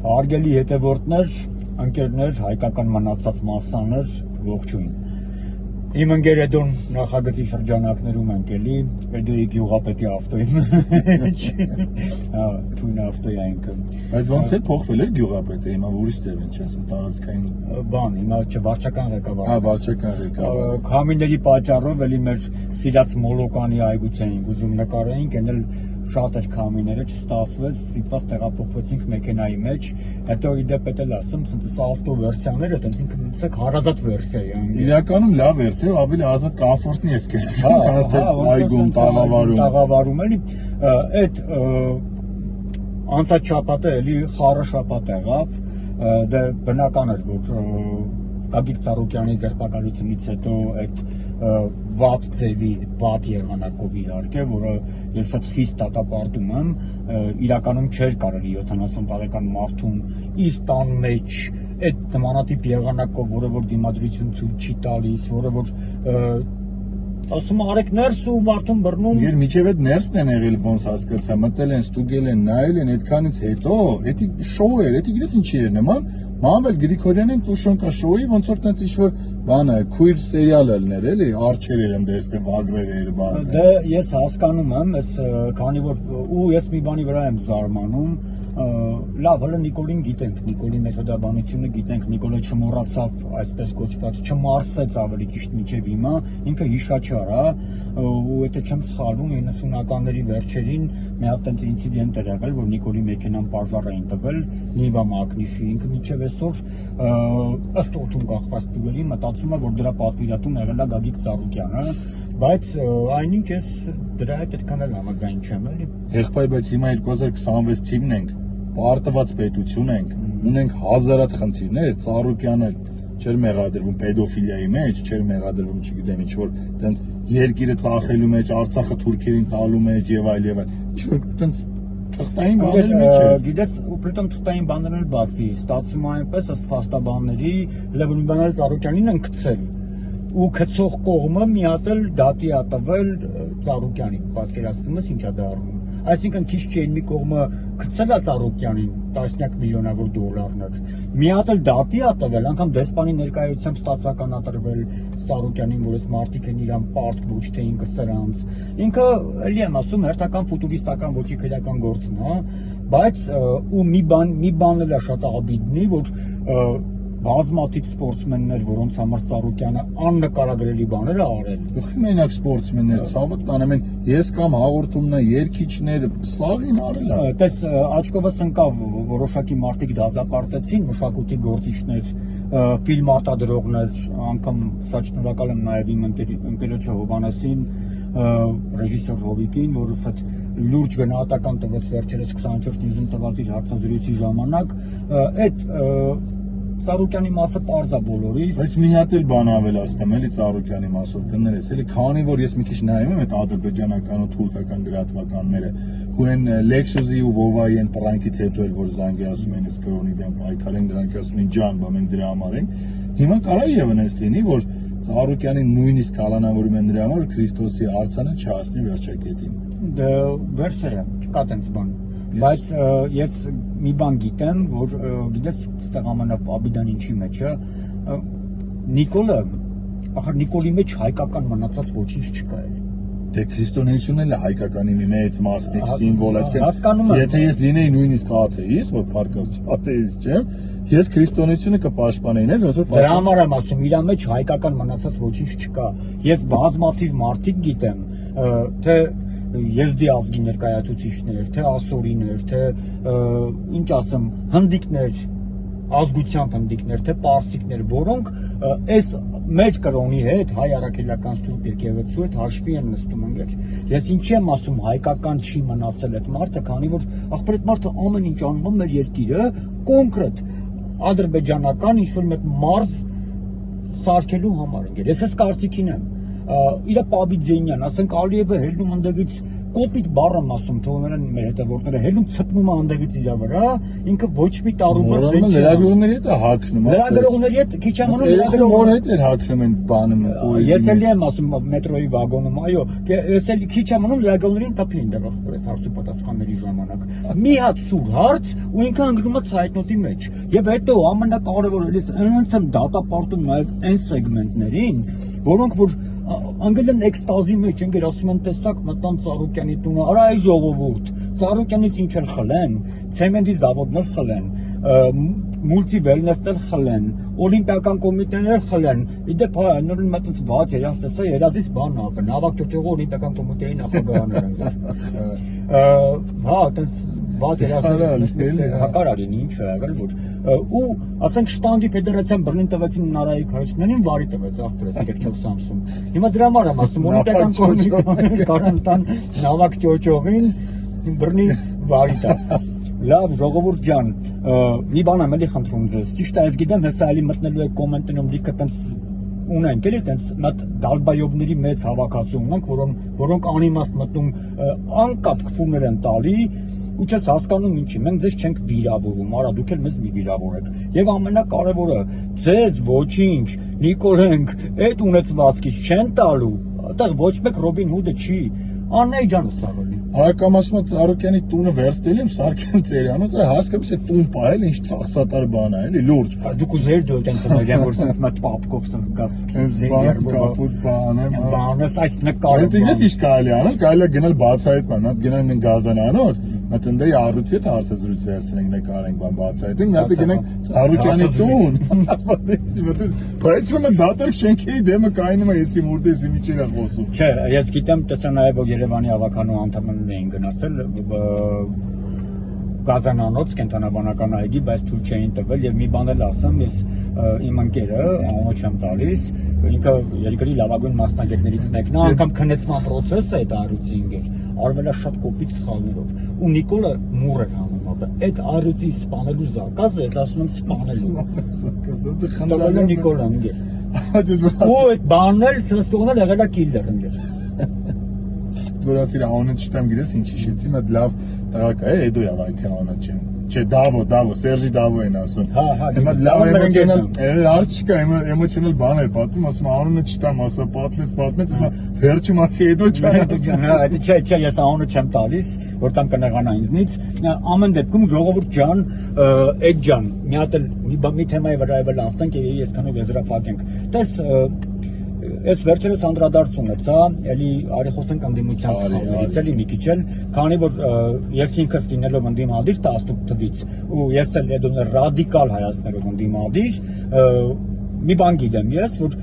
Հարգելի հետևորդներ, ընկերներ, հայկական մնացած մասաներ, ողջույն։ Իմ ընկերեդոն նախագծի շրջանակներում ենք էլի, Էդոյի գյուղապետի ավտոյի մեջ, թույն ավտոյի այնքը։ Բայց ոնց է փոխվել էր գյուղապետը, հիմա ուրիշ ձև են չասում, տարածքային Բան, հիմա վարչական ղեկավար։ վարչական ղեկավար։ Քամիների պատճառով էլի մեր սիրած Մոլոկանի այգուց էինք ուզում նկարեինք, էնել շատ էր քամիները, չստացվեց, ստիպված տեղափոխվեցինք մեքենայի մեջ, հետո իդեպ էլ ասում, սա ավտո վերսիաները, տենց ինքը հարազատ վերսիա է։ Իրականում լավ վերսիա, ավելի ազատ կոմֆորտնի է սկսել, քան թե այգում, տաղավարում էլի, այդ անցած շաբաթը էլի խառը շաբաթ եղավ, դե բնական էր, որ Գագիկ Ծառուկյանի ձերբակալությունից հետո այդ վատ ձևի, վատ եղանակով իհարկե, որը ես շատ խիստ դատապարտում եմ, իրականում չէր կարելի 70 տարեկան մարդուն իր տան մեջ այդ նմանատիպ եղանակով, որը որ դիմադրություն ցույց չի տալիս, որը որ ասում արեք ներս ու մարդուն բռնում։ Իհարկե միջև այդ ներսն են եղել ոնց հասկացա, մտել են, ստուգել են, նայել են, այդքանից հետո, էդի շոու էր, էդի գիտես ինչի էր նման, Մամվել Գրիգորյանին Տուշոնկա շոուի ոնց որ տենց ինչ-որ բանը քույր սերիալներ էլի, արջեր էր ընդես թե վագրեր էր բան։ Դե ես հասկանում եմ, քանի որ ու ես մի բանի վրա եմ զարմանում, լավ, հələ Նիկոլին գիտենք, Նիկոլի մեթոդաբանությունը գիտենք, Նիկոլը չմոռացավ, այսպես կոչված, չմարսեց ավելի ճիշտ մինչև հիմա, ինքը հիշաչար է, ու եթե չեմ սխալվում 90-ականների վերջերին մի հատ տենց ինցիդենտ էր եղել, որ Նիկոլի մեքենան պաժար էին տվել, Նիվա Մագնիշի, ինքը մինչև այսօր ըստ օդում կախված տուգելի մտածում է, որ դրա պատվիրատուն եղել է Գագիկ Ծառուկյանը, բայց այնինչ ես դրա հետ այդքան էլ համաձայն չեմ էլի։ Եղբայր, բայց հիմա 2026 թիվն ենք, պարտված պետություն ենք, ունենք հազարատ խնդիրներ, Ծառուկյանը չէր մեղադրվում պետոֆիլիայի մեջ, չէր մեղադրվում, չգիտեմ ինչ որ տենց երկիրը ծախելու մեջ, Արցախը թուրքերին տալու մեջ եւ այլ եւ այլ։ Ինչ-որ տենց թղթային բաների մեջ է։ Գիտես, ու պրիտոմ թղթային բաներն էլ բացվի, ստացվում է այնպես, ըստ փաստաբանների, Լևոնիդանալ Ծառուկյանին են գցել։ Ու գցող կողմը մի հատ էլ դատի է տվել Ծառուկյանին, պատկերացնում ես ինչա դա առնում։ Այսինքն քիչ չէ մի կողմը գցել է Ծառուկյանին տասնյակ միլիոնավոր դոլարներ։ Մի հատ էլ դատի է տվել, անգամ դեսպանի ներկայությամբ ստացականատրվել Ծառուկյանին, որ այս մարտիկ են իրան պարտք, ոչ թե ինքը սրանց։ Ինքը էլի եմ ասում, հերթական ֆուտուրիստական ոչի քրեական գործն է, բայց ու մի բան էլ է շատ աբիդնի, որ բազմաթիվ սպորտսմեններ, որոնց համար Ծառուկյանը աննկարագրելի բաներ է արել։ Ուղղի մենակ սպորտսմեններ, ցավը տանեմ են, ես կամ հաղորդումն է, երգիչներ, սաղին արել է։ Տես աչքովս ընկավ որոշակի մարդիկ դատապարտեցին, մշակույթի գործիչներ, ֆիլմ արտադրողներ, անգամ շատ շնորհակալ եմ նաև իմ ընկերոջը Հովանեսին, ռեժիսոր Հովիկին, որը շատ լուրջ գնահատական տվեց վերջերս 24 նիզմ տված իր հարցազրույցի ժամանակ, այդ Ծառուկյանի մասը պարզ է բոլորիս։ Բայց մի հատ էլ բան ավելացնեմ էլի Ծառուկյանի մասով կներես, էլի քանի որ ես մի քիչ նայում եմ այդ ադրբեջանական ու թուրքական գրատվականները, ու այն Lexus-ի ու Vova-ի այն պրանքից հետո էլ որ զանգի ասում են, ես կրոնի դեմ պայքարենք, դրանք ասում են ջան, բա մենք դրա համար ենք։ Հիմա կարա եւնես լինի, որ Ծառուկյանին նույնիսկ կալանավորում են նրա համար Քրիստոսի արձանը չհասնի վերջակետին։ Դե վերսիա, չկա տենց բան։ Բայց ես մի բան գիտեմ, որ գիտես, այստեղ ամենապաբիդան ինչի մեջ է, Նիկոլը, ախր Նիկոլի մեջ հայկական մնացած ոչինչ չկա էլ։ Դե քրիստոնեությունն էլ է հայկականի մի մեծ մասնիկ սիմվոլ, այսինքն եթե ես լինեի նույնիսկ աթեիստ, որ փառքած աթեիստ չեմ, ես քրիստոնեությունը կպաշտպանեի, ոնց որ դրա համար եմ ասում, իր մեջ հայկական մնացած ոչինչ չկա։ Ես բազմաթիվ մարդիկ գիտեմ, թե Եզդի ազգի ներկայացուցիչներ, թե ասորիներ, թե ինչ ասեմ, հնդիկներ, ազգությամբ հնդիկներ, թե պարսիկներ, որոնք այս մեր կրոնի հետ, հայ առաքելական Սուրբ Եկեղեցու հետ հաշվի են նստում ընկեր։ Ես ինչի եմ ասում հայկական չի մնացել այդ մարդը, քանի որ ախպեր այդ մարդը ամեն ինչ անում է մեր երկիրը կոնկրետ ադրբեջանական ինչ-որ մեկ մարզ սարքելու համար ընկեր։ Ես այս կարծիքին եմ։ Իրա Պաբիձենյան, ասենք Ալիևը հելնում հնդեգից կոպիտ բառը ասում թողներն մեր հետևորդները հելուն ցպնում է անդեղից իր վրա ինքը ոչ մի տարուբար Մորամը լրագրողների հետ է հակնում լրագրողների հետ քիչ ամոնում լրագրողների հետ էր հակնում են բանը ես էլ եմ ասում մետրոյի վագոնում այո ես էլ քիչ ամոնում լրագրողներին տպին դեռ հարց ու պատասխանների ժամանակ մի հատ սուր հարց ու ինքը ընկնում է ցայտնոտի մեջ եւ հետո ամենակարևորը ես այնց եմ դատապարտում նաեւ այն սեգմենտներին որոնք որ անգել են էքստազի մեջ ընկեր ասում են տեսակ մտան Ծառուկյանի տունը արա այ ժողովուրդ Ծառուկյանից ինչ էլ խլեն ցեմենտի զավոդներ խլեն մուլտի վելնեսներ խլեն օլիմպիական կոմիտեներ խլեն իդեպ հա նորին մտած ված երաս տեսա երազից բան ապը նավակ ճոճողը օլիմպիական կոմիտեի նախագահաներ հա այդպես ված երաս հակարարին ինչ է եղել որ ու ասենք շտանդի ֆեդերացիան բռնին տվեցին Նարայիկ Հարությունյանին վարի տվեց ախպրես եկեք 4 ամսում հիմա դրա համար եմ ասում օլիմպիական կոմիտեի կարան տան նավակ ճոճողին բռնի վարի տա Լավ ժողովուրդ ջան, մի բան եմ էլի խնդրում ձեզ։ Ճիշտ է, ես գիտեմ, հեսա էլի մտնելու եք կոմենտներում լիքը տենց ունենք, էլի տենց մտ դալբայոբների մեծ հավաքածու ունենք, որոնք անիմաստ մտնում անկապ քֆումներ են տալի ու չես հասկանում ինչի։ Մենք ձեզ չենք վիրավորում, արա դուք էլ մեզ մի վիրավորեք։ Եվ ամենակարևորը, ձեզ ոչինչ, Նիկոլենք, այդ ունեցվածքից չեն տալու։ Այդտեղ ոչ մեկ Ռոբին Հուդը չի։ Աննեի ջանը սաղալի։ Հայկամ ասում եմ Ծառուկյանի տունը վերստել եմ Սարգսյան Ծերյանոց, հասկանում ես տուն պահել ինչ ծախսատար բան է, էլի լուրջ։ Դուք ուզեր դու տենց նայեն որ sense մտ պապկով sense գաս բան կապուտ բան եմ, բանս այս նկարը։ Ես ինչ կարելի անել, կարելի է գնալ բացահայտման, հատ գնանք մենք գազանանոց, մտնդեի առույցի հետ հարցազրույց վերցնենք նկարենք բան բացահայտենք, մի հատ գնանք Ծառուկյանի տուն։ Բայց ո՞ւմ է դատարկ շենքերի դեմը կայնում է եսի մուրդեսի միջին է խոսում։ Չէ, ես գիտեմ տեսա նաև որ Երևանի ավականու անդամներն էին գնացել Գազանանոց կենտրոնաբանական այգի, բայց թույլ չէին տվել եւ մի բան էլ ասեմ, ես իմ ընկերը, անունը չեմ տալիս, ինքը երկրի լավագույն մասնագետներից մեկն է, անգամ քննեցման process-ը այդ առույցի ինգեր, արվել է շատ կոպիտ սխալներով։ Ու Նիկոլը մուր էր հանում ապա, այդ առույցի սպանելու զակազը, ես ասում եմ սպանելու։ Տալու Նիկոլը ինգեր։ Ու այդ բանն էլ սրսկողն էլ եղել է killer ինգեր։ Դուրասիր անունը չտամ գիտես ինչ հիշեցի, մտ լավ տղակ է, Էդո է այդ անունը չեմ։ Չէ, Դավո, Սերժի Դավո են ասում։ Հիմա լավ էմոցիոնալ, հարց չկա, էմոցիոնալ բան է պատում, ասում անունը չտամ, ասում պատմեց, հիմա վերջում ասի Էդո ջան։ Չէ, ես անունը չեմ տալիս, որ տամ կնեղանա ինձնից։ Ամեն դեպքում ժողովուրդ ջան, Էդ ջան, մի հատ էլ մի թեմայի վրա էլ անցնենք, ես քանով եզրափակենք։ Տես Ես վերջերս անդրադարձ ունեցա, էլի արի խոսենք ընդդիմության սխալներից, էլի մի քիչ էլ, քանի որ ես ինքս լինելով ընդդիմադիր 18 թվից, ու ես էլ այդ ռադիկալ հայացքներով ընդդիմադիր, մի բան գիտեմ ես, որ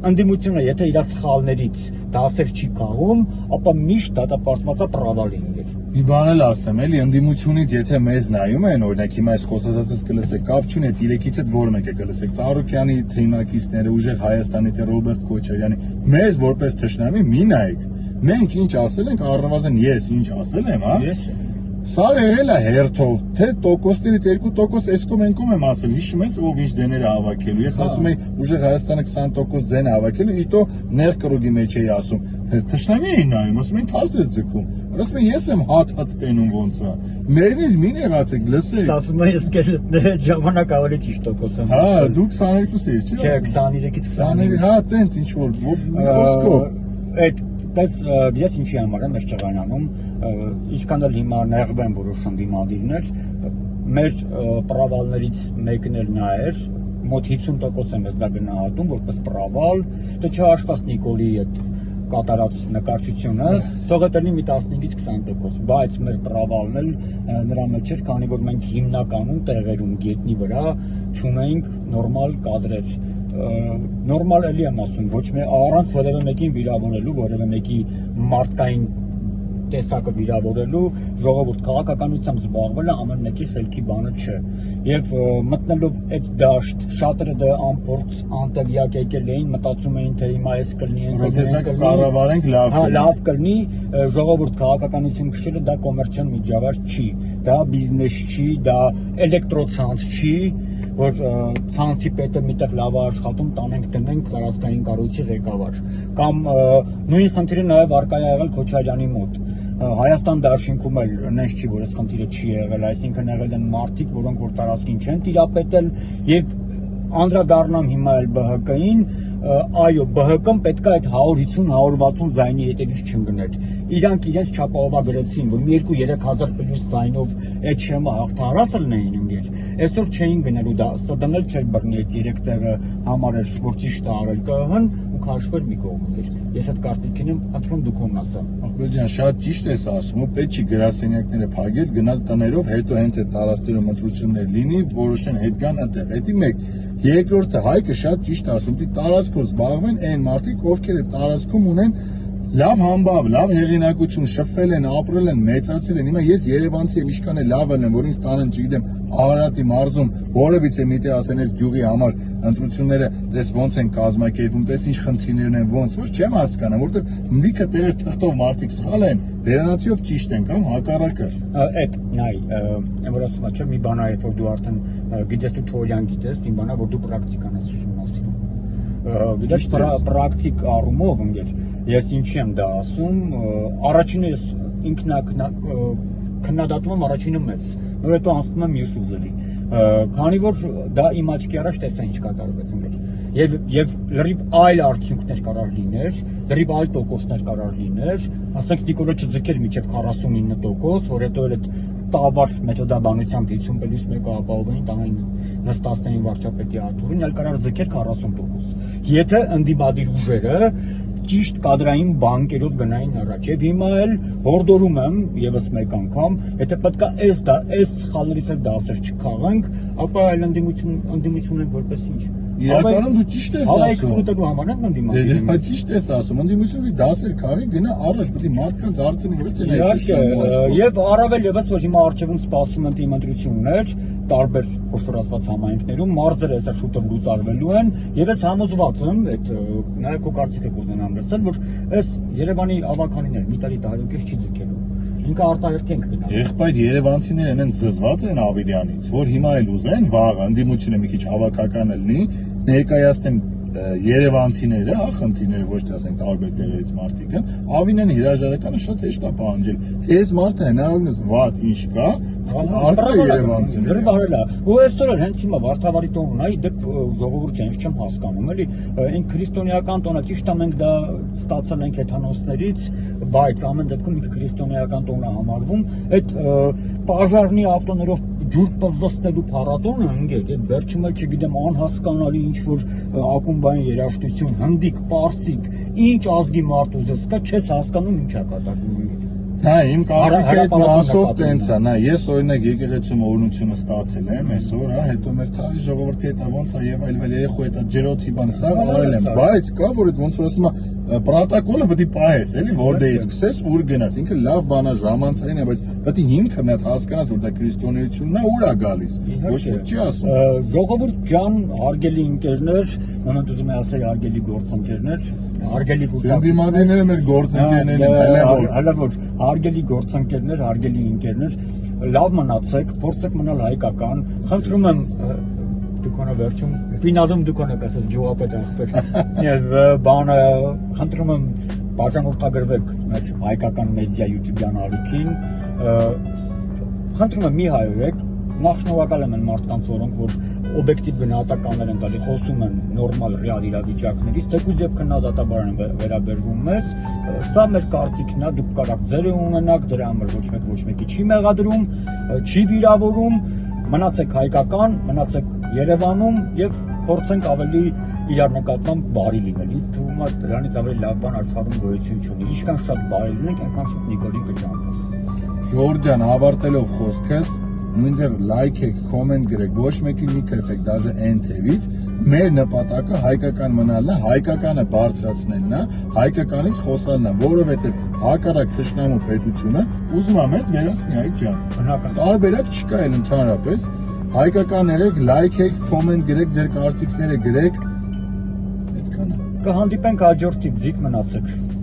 ընդդիմությունը եթե իր սխալներից դասեր չի քաղում, ապա միշտ դատապարտված է պրավալին էր։ Մի բան էլ ասեմ, էլի ընդդիմությունից եթե մեզ նայում են, օրինակ հիմա այս խոսածածս կլսեք, կապ չունի, իրեկից հետ որ մեկը կլսեք, Ծառուկյանի թիմակիցները, ուժեղ Հայաստանի թե Ռոբերտ Քոչարյանի, մեզ որպես թշնամի մի նայեք, մենք ինչ ասել ենք, առնվազն ես ինչ ասել եմ, հա։ Սա եղել է հերթով, թե տոկոսներից 2% էսկոմ ենկոմ եմ ասել, հիշում ես ով ինչ ձեները հավաքելու, ես ասում եի ուժեղ Հայաստանը 20% ձեն հավաքելու, իտո նեղ կրուգի մեջ էի ասում, թշնամի էին նայում, ասում էին թարս ես ձգում, ասում են ես եմ հատ տենում ոնց է, մերնից մի նեղացեք, լսեք։ Ասում եմ ես կեզ ժամանակ ավելի ճիշտ տոկոս եմ։ Հա, դու 22 էիր, չի ասում։ Չէ, 23-ից 23, հա, տենց ինչ որ խոսքով։ Այդ պես ես ինչի համար եմ ես ճղանանում, ինչքան էլ հիմա նեղվեն որոշ ընդդիմադիրներ, մեր պրավալներից մեկն էլ նա էր, մոտ 50% եմ ես դա գնահատում որպես պրավալ, դե չհաշված Նիկոլի այդ կատարած նկարչությունը, թող էտելի մի 15-ից 20%, բայց մեր պրավալն էլ նրա մեջ էր, քանի որ մենք հիմնականում տեղերում գետնի վրա չունեինք նորմալ կադրեր, նորմալ էլի եմ ասում, ոչ մի առանց որևէ մեկին վիրավորելու, որևէ մեկի մարդկային տեսակը վիրավորելու, ժողովուրդ քաղաքականությամբ զբաղվելը ամեն մեկի խելքի բանը չէ։ Եվ մտնելով այդ դաշտ, շատերը դա անփորձ անտեղյակ եկել էին, մտածում էին, թե հիմա էս կլինի, կառավարենք լավ կլինի, ժողովուրդ քաղաքականություն քշելը դա կոմերցիոն միջավայր չի, դա բիզնես չի, դա էլեկտրոցանց չի, որ ցանցի պետը միտեղ լավ աշխատում տանենք տնենք տարածքային կառույցի ղեկավար կամ նույն խնդիրը նաև արկա եղել Քոչարյանի մոտ Հայաստան դաշինքում էլ նենց չի, որ այս խնդիրը չի եղել, այսինքն եղել են մարդիկ, որոնք որ տարածքին չեն տիրապետել եւ անդրադառնամ հիմա էլ ԲՀԿ-ին, այո, ԲՀԿ-ն պետք է այդ 150-160 զայնի հետևից չընկներ։ Իրանք իրենց չափահովագրեցին, որ 2-3 հազար պլյուս զայնով այդ շեմը հաղթահարած լինեին ընկեր։ Այսօր չէին գնելու, դա ՍԴՆ-ը չէր բռնի այդ 3 տեղը համար էր, որ ճիշտ է արել ԿՀ-ն ու քաշվեր մի կողմ էր։ Ես այդ կարծիքին եմ, ըտրում դուք ում ասա։ Ախպեր ջան, շատ ճիշտ ես ասում, ու պետք չի գրասենյակները փակել, գնալ տներով, հետո հենց այդ տարածքներում ընտրություններ լինի, որոշեն հետ գան այնտեղ։ Դա մեկ։ Երկրորդը Հայկը շատ ճիշտ ասում, դի տարածքով զբաղվեն այն մարդիկ, ովքեր այդ տարածքում ունեն լավ համբավ, լավ հեղինակություն, շփվել են, ապրել են, մեծացել են։ Հիմա ես Երևանցի եմ, ինչքան է լավ եմ, որ ինձ տանեն, չգիտեմ, Արարատի մարզում որևիցե միտի ասեն այս գյուղի համար ընտրությունները դες ոնց են կազմակերպում, դες ինչ խնդիրներն են, ոնց, ոչ չեմ հասկանում, որովհետև լիքը տեղեր թղթով մարդիկ սխալ են, վերանացիով ճիշտ են կամ հակառակը։ Այդ նայ, որ ասում եմ, մի բան այդ որ դու արդեն գիտես դու թեորիան գիտես, իմ բանա որ դու պրակտիկան ես ուսումնասիրում։ Գիտես պրակտիկ առումով ընկեր, ես ինչի եմ դա ասում, առաջինը ես քննադատում եմ առաջինը մեզ, որ հետո անցնում եմ մյուս ուժերի, քանի որ դա իմ աչքի առաջ տեսա ինչ կատարվեց ընկեր։ Եվ լրիվ այլ արդյունքներ կարող լիներ, լրիվ այլ տոկոսներ կարող լիներ, ասենք Նիկոլը չձգեր մինչև 49%, որ հետո էլ այդ տավար մեթոդաբանությամբ 50+1 ապահովային տանային նստածներին վարչապետի աթուրին, այլ կարող ձգեր 40%։ Եթե ընդդիմադիր ուժերը ճիշտ կադրային բանկերով գնային առաջ, եւ հիմա էլ հորդորում եմ եւս մեկ անգամ, եթե պետքա այս սխալներից էլ դասեր չքաղենք, ապա այլ ընդդիմություն ենք որպես ինչ։ Իրականում դու ճիշտ ես ասում։ Ուտելու համար ենք ընդդիմադիր։ Դա ճիշտ ես ասում, ընդդիմությունի դասեր քաղի գնա առաջ, պետք է մարդկանց արցնի ոչ թե Եվ առավել եւս որ հիմա արժևում սպասում են դիմադրություններ տարբեր խոշորացված համայնքներում, մարզերը հեսա շուտով լուծարվելու են, եւ ես համոզված եմ, այդ նաեւ քո կարծիքը կուզենամ լսել, որ այս Երևանի ավականիներ մի տարի դահլոկես չի ձգելու։ Ինքը արտահերթ ենք գնալ։ Եղբայր երևանցիներն են զզված են Ավիրյանից, որ հիմա էլ ուզեն վաղ ընդդիմությունը մի քիչ հավաքական լինի, ներկայացնեն երևանցիները, խնդիրները ոչ թե ասենք տարբեր տեղերից մարդիկ են, Ավինեն հրաժարականը շատ հեշտ է պահանջել։ Այս մարդը հնարավորինս վատ ինչ կա, արտա երևանցիները։ Բարելա։ Ու այսօր էլ հենց հիմա Վարդավառի տոնն այ դեպ ժողովուրդ չեն, չեմ հասկանում, էլի, այն քրիստոնեական տոնը ճիշտ է մենք դա ստացել ենք հեթանոսներից, բայց ամեն դեպքում ինքը քրիստոնեական տոն է համարվում, այդ պաժարնի ավտոներով ջուր պզստելու փառատոնը ընկեր, եւ վերջում էլ չգիտեմ անհասկանալի ինչ որ ակումբային երաժշտություն, հնդիկ, պարսիկ, ինչ ազգի մարդ ուզես կա, չես հասկանում ինչ է կատարվում։ Հա, իմ կարծիքը այդ մասով տենց է, նա ես օրինակ եկեղեցում օրհնությունը ստացել եմ այսօր, հա, հետո մեր թաղի ժողովրդի հետ ոնց է եւ այլ երեխու հետ ջրոցի բան սա արել եմ, բայց կա որ այդ ոնց որ ասում է պրոտոկոլը պետք է պահես, էլի, որտեղից սկսես, ուր գնաս, ինքը լավ բան է, ժամանցային է, բայց պետք է հիմքը մի հատ հասկանաս, որ դա քրիստոնեությունն է, ուր է գալիս, ոչ ոք չի ասում։ Ժողովուրդ ջան, հարգելի ընկերներ, ոնց ուզում եմ ասել, հարգելի գործընկերներ, հարգելի Ընդդիմադիրները մեր գործընկերներն են, հալավոր, հարգելի գործընկերներ, հարգելի ընկերներ, լավ մնացեք, փորձեք մնալ հայկական, խնդրում եմ դուքանը վերջում ֆինալում դուքանը կասես գյուղապետ ախպեր եւ բանը խնդրում եմ բաժանորդագրվեք մեր հայկական մեդիա YouTube-յան ալիքին խնդրում եմ մի հայրեք նախ շնորհակալ եմ մարդկանց որոնք որ օբյեկտիվ գնահատականներ են տալի խոսում են նորմալ ռեալ իրավիճակներից թեկուզ եւ քննադատաբար են վերաբերվում մեզ սա մեր կարծիքն է դուք կարաք ձերը ունենաք դրա համար ոչ մեկի չի մեղադրում չի վիրավորում մնացեք հայկական, մնացեք Երևանում եւ փորձենք ավելի իրար նկատմամբ բարի լինել։ Իսկ թվում է դրանից ավելի լավ բան աշխարհում գոյություն չունի։ Ինչքան շատ բարի լինենք, այնքան շատ Նիկոլին կճանաչենք։ Ժորժան, ավարտելով խոսքս, նույնիսկ լայք եք, կոմենտ գրեք, ոչ մեկին մի քրփեք, դաժե այն թևից, մեր նպատակը հայկական մնալն է, հայկականը բարձրացնելն է, հայկականից խոսալն է, որովհետև հակառակ թշնամու պետությունը ուզում է մեզ վերացնի այդ ջան։ Բնական։ Տարբերակ չկա էլ ընդհանրապես, հայկական եղեք, լայք եք, կոմենտ գրեք, ձեր կարծիքները գրեք, այդքան է։ Կհանդիպենք հաջորդ տիպ, ձիգ մնացեք։